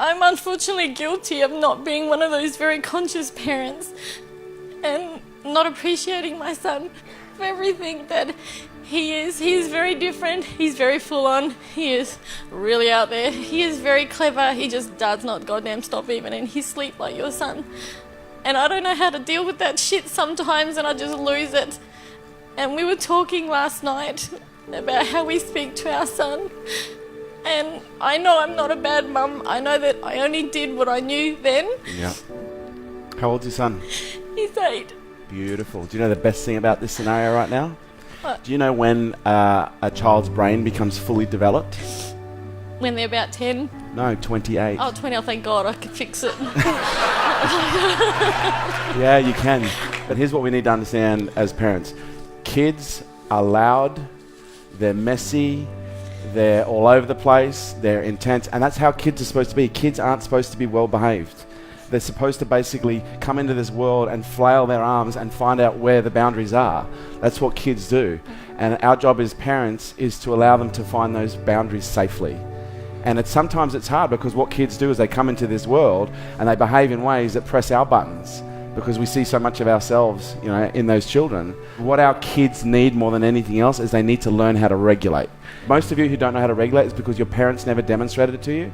I'm unfortunately guilty of not being one of those very conscious parents and not appreciating my son for everything that he is. He is very different. He's very full on. He is really out there. He is very clever. He just does not goddamn stop even in his sleep like your son. And I don't know how to deal with that shit sometimes, and I just lose it. And we were talking last night about how we speak to our son. And I know I'm not a bad mum. I know that I only did what I knew then. Yeah. How old's your son? He's 8. Beautiful. Do you know the best thing about this scenario right now? What? Do you know when a child's brain becomes fully developed? When they're about 10. No, 28. Oh, 20, oh, thank God, I could fix it. Yeah, you can. But here's what we need to understand as parents. Kids are loud, they're messy, they're all over the place, they're intense, and that's how kids are supposed to be. Kids aren't supposed to be well behaved. They're supposed to basically come into this world and flail their arms and find out where the boundaries are. That's what kids do. And our job as parents is to allow them to find those boundaries safely. And sometimes it's hard because what kids do is they come into this world and they behave in ways that press our buttons because we see so much of ourselves, in those children. What our kids need more than anything else is they need to learn how to regulate. Most of you who don't know how to regulate is because your parents never demonstrated it to you.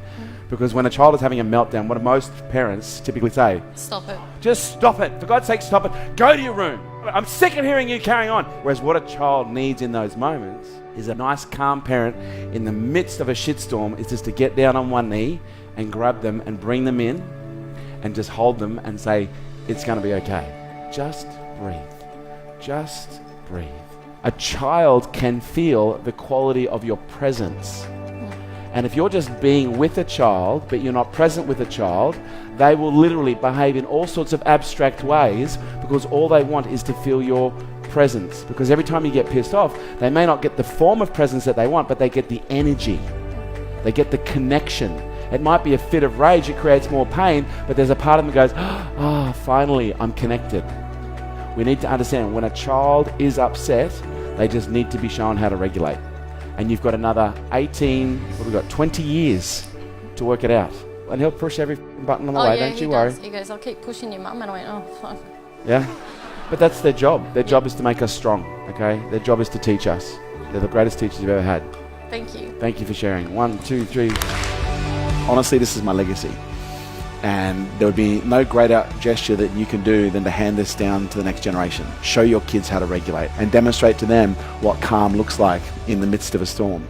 Because when a child is having a meltdown, what do most parents typically say? Stop it. Just stop it. For God's sake, stop it. Go to your room. I'm sick of hearing you carrying on. Whereas what a child needs in those moments is a nice, calm parent in the midst of a shitstorm is just to get down on one knee and grab them and bring them in and just hold them and say, it's going to be okay. Just breathe. Just breathe. A child can feel the quality of your presence. And if you're just being with a child, but you're not present with a child, they will literally behave in all sorts of abstract ways because all they want is to feel your presence. Because every time you get pissed off, they may not get the form of presence that they want, but they get the energy. They get the connection. It might be a fit of rage, it creates more pain, but there's a part of them that goes, finally, I'm connected. We need to understand when a child is upset, they just need to be shown how to regulate. And you've got another 20 years to work it out. And he'll push every button on the way, don't you worry. He goes, I'll keep pushing your mum. And I went, oh, fuck. Yeah? But that's their job. Their job is to make us strong, okay? Their job is to teach us. They're the greatest teachers you've ever had. Thank you. Thank you for sharing. 1, 2, 3. Honestly, this is my legacy. And there would be no greater gesture that you can do than to hand this down to the next generation. Show your kids how to regulate and demonstrate to them what calm looks like in the midst of a storm.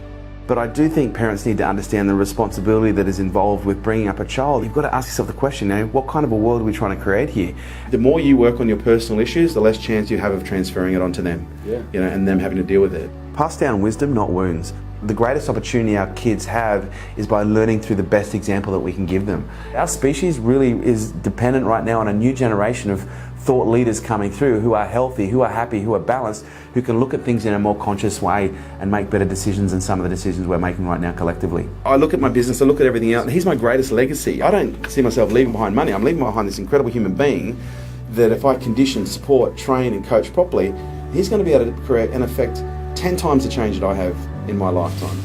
But I do think parents need to understand the responsibility that is involved with bringing up a child. You've got to ask yourself the question, what kind of a world are we trying to create here? The more you work on your personal issues, the less chance you have of transferring it onto them, and them having to deal with it. Pass down wisdom, not wounds. The greatest opportunity our kids have is by learning through the best example that we can give them. Our species really is dependent right now on a new generation of thought leaders coming through who are healthy, who are happy, who are balanced, who can look at things in a more conscious way and make better decisions than some of the decisions we're making right now collectively. I look at my business, I look at everything else, and he's my greatest legacy. I don't see myself leaving behind money. I'm leaving behind this incredible human being that if I condition, support, train and coach properly, he's going to be able to create and affect 10 times the change that I have in my lifetime.